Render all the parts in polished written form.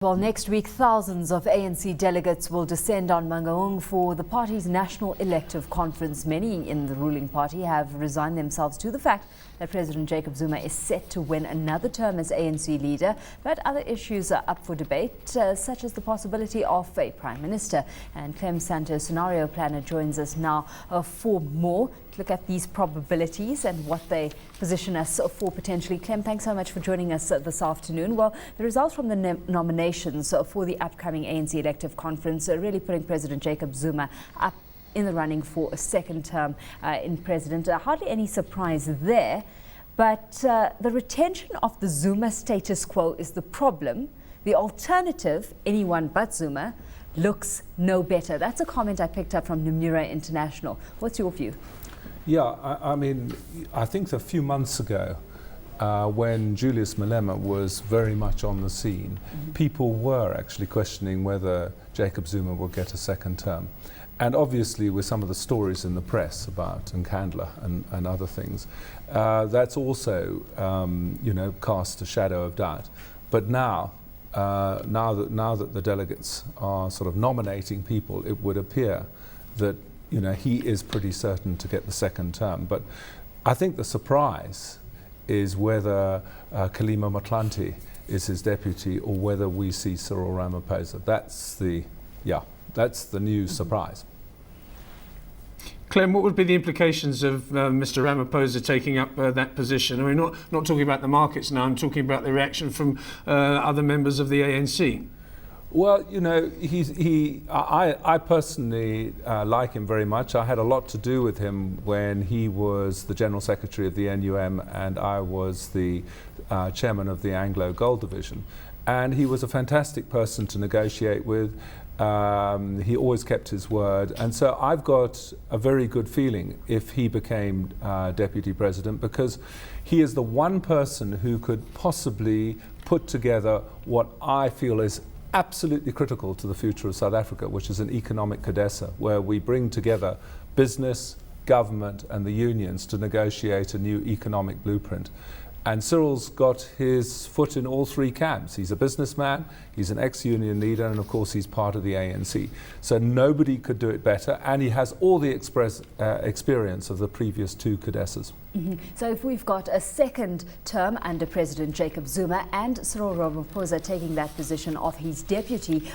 Well, next week, thousands of ANC delegates will descend on Mangaung for the party's national elective conference. Many in the ruling party have resigned themselves to the fact that President Jacob Zuma is set to win another term as ANC leader. But other issues are up for debate, such as the possibility of a prime minister. And Clem Sunter, scenario planner, joins us now for more to look at these probabilities and what they position us for potentially. Clem, thanks so much for joining us this afternoon. Well, the results from the nominations for the upcoming ANC elective conference are really putting President Jacob Zuma up in the running for a second term in president. Hardly any surprise there, but the retention of the Zuma status quo is the problem. The alternative, anyone but Zuma, looks no better. That's a comment I picked up from Nomura International. What's your view? Yeah, I mean, I think a few months ago, when Julius Malema was very much on the scene, people were actually questioning whether Jacob Zuma will get a second term. And obviously with some of the stories in the press about Nkandla and other things, that's also, cast a shadow of doubt. But now that the delegates are sort of nominating people, it would appear that he is pretty certain to get the second term. But I think the surprise is whether Kgalema Motlanthe is his deputy or whether we see Cyril Ramaphosa. That's the new surprise. Clem, what would be the implications of Mr. Ramaphosa taking up that position? I mean, not talking about the markets now, I'm talking about the reaction from other members of the ANC. Well, I personally like him very much. I had a lot to do with him when he was the General Secretary of the NUM and I was the Chairman of the Anglo Gold Division. And he was a fantastic person to negotiate with. He always kept his word. And so I've got a very good feeling if he became Deputy President, because he is the one person who could possibly put together what I feel is absolutely critical to the future of South Africa, which is an economic CODESA, where we bring together business, government and the unions to negotiate a new economic blueprint. And Cyril's got his foot in all three camps. He's a businessman, he's an ex-union leader, and of course he's part of the ANC. So nobody could do it better, and he has all the experience of the previous two CODESAs. So if we've got a second term under President Jacob Zuma and Cyril Ramaphosa taking that position of his deputy,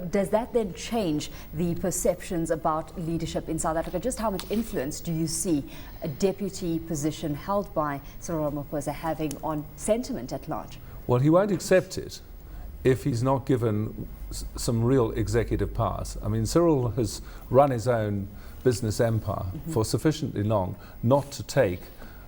does that then change the perceptions about leadership in South Africa? Just how much influence do you see a deputy position held by Cyril Ramaphosa having on sentiment at large? Well, he won't accept it if he's not given some real executive powers. I mean, Cyril has run his own business empire for sufficiently long not to take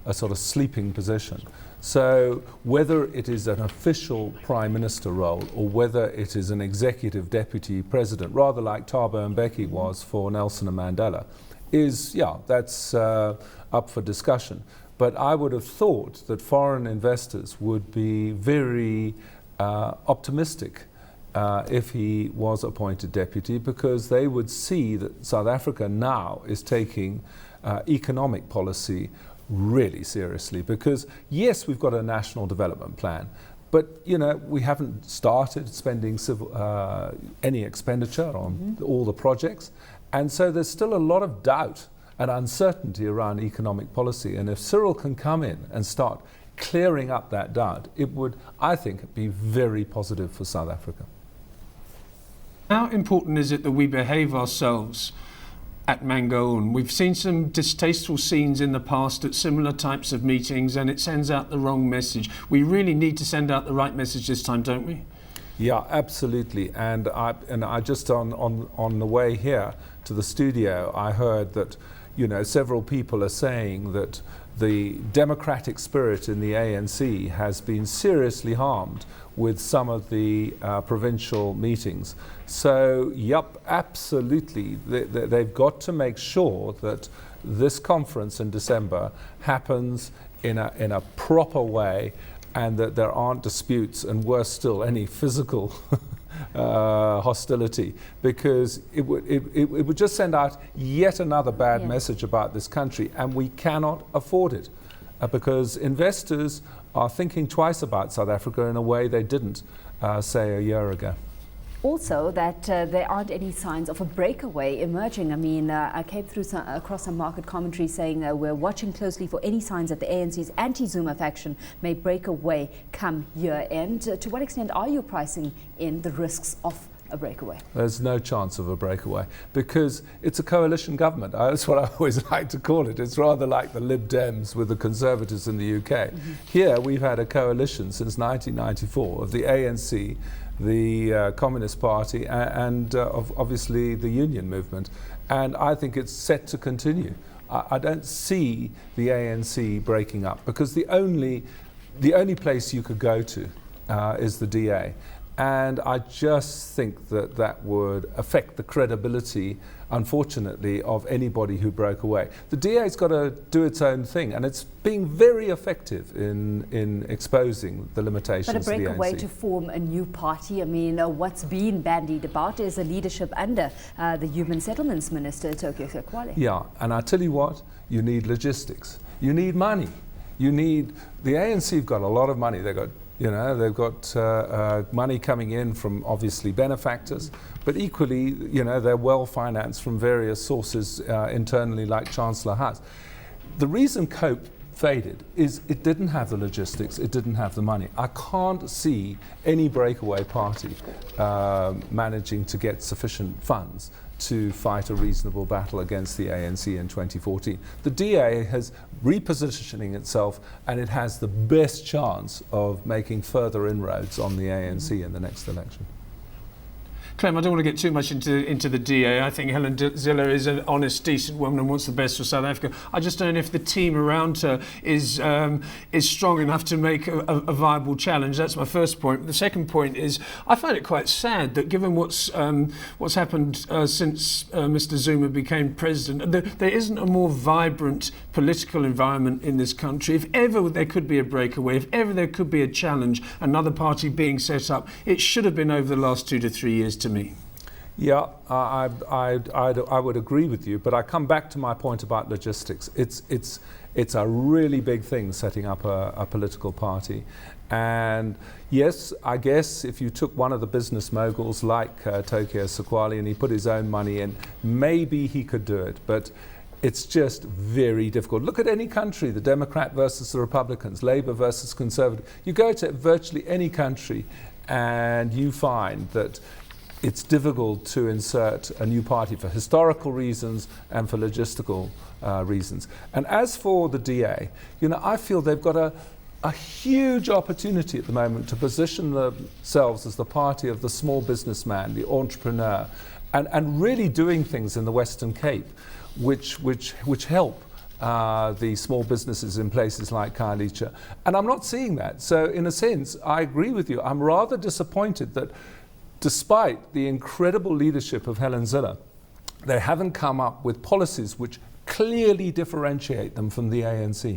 a sort of sleeping position. So whether it is an official prime minister role or whether it is an executive deputy president, rather like Thabo Mbeki was for Nelson and Mandela, that's up for discussion. But I would have thought that foreign investors would be very optimistic if he was appointed deputy, because they would see that South Africa now is taking economic policy really seriously. Because yes, we've got a national development plan, but we haven't started spending any expenditure on all the projects, and so there's still a lot of doubt and uncertainty around economic policy. And if Cyril can come in and start clearing up that doubt, it would, I think, be very positive for South Africa. How important is it that we behave ourselves at Mangaung? We've seen some distasteful scenes in the past at similar types of meetings, and it sends out the wrong message. We really need to send out the right message this time, don't we? Yeah, absolutely. And I just on the way here to the studio, I heard that several people are saying that the democratic spirit in the ANC has been seriously harmed with some of the provincial meetings. So, yep, absolutely. They've got to make sure that this conference in December happens in a proper way, and that there aren't disputes, and worse still, any physical hostility, because it would just send out yet another bad message about this country, and we cannot afford it, because investors are thinking twice about South Africa in a way they didn't say a year ago. Also, that there aren't any signs of a breakaway emerging. I mean, I came through across some market commentary saying we're watching closely for any signs that the ANC's anti-Zuma faction may break away come year end. To what extent are you pricing in the risks of a breakaway? There's no chance of a breakaway because it's a coalition government. That's what I always like to call it. It's rather like the Lib Dems with the Conservatives in the UK. Here we've had a coalition since 1994 of the ANC, the Communist Party and of obviously the union movement, and I think it's set to continue. I don't see the ANC breaking up because the only place you could go to is the DA. And I just think that that would affect the credibility, unfortunately, of anybody who broke away. The DA's got to do its own thing, and it's being very effective in exposing the limitations of the ANC. But a breakaway to form a new party, I mean, what's been bandied about is a leadership under the Human Settlements Minister, Tokyo Sekwale. Yeah, and I tell you what, you need logistics. You need money. The ANC have got a lot of money. They've got money coming in from obviously benefactors, but equally, they're well financed from various sources internally, like Chancellor House. The reason COPE faded is it didn't have the logistics, it didn't have the money. I can't see any breakaway party managing to get sufficient funds to fight a reasonable battle against the ANC in 2014. The DA has repositioning itself, and it has the best chance of making further inroads on the ANC in the next election. Clem, I don't want to get too much into the DA. I think Helen Zille is an honest, decent woman and wants the best for South Africa. I just don't know if the team around her is strong enough to make a viable challenge. That's my first point. The second point is I find it quite sad that given what's happened since Mr. Zuma became president, there isn't a more vibrant political environment in this country. If ever there could be a breakaway, if ever there could be a challenge, another party being set up, it should have been over the last 2 to 3 years to me. Yeah, I would agree with you, but I come back to my point about logistics. It's a really big thing setting up a political party. And yes, I guess if you took one of the business moguls like Tokyo Sekwale and he put his own money in, maybe he could do it. But it's just very difficult. Look at any country, the Democrat versus the Republicans, Labour versus Conservative. You go to virtually any country and you find that it's difficult to insert a new party for historical reasons and for logistical reasons. And as for the DA, I feel they've got a huge opportunity at the moment to position themselves as the party of the small businessman, the entrepreneur, and really doing things in the Western Cape which help the small businesses in places like Alishia. And I'm not seeing that. So in a sense, I agree with you. I'm rather disappointed that despite the incredible leadership of Helen Zille, they haven't come up with policies which clearly differentiate them from the ANC.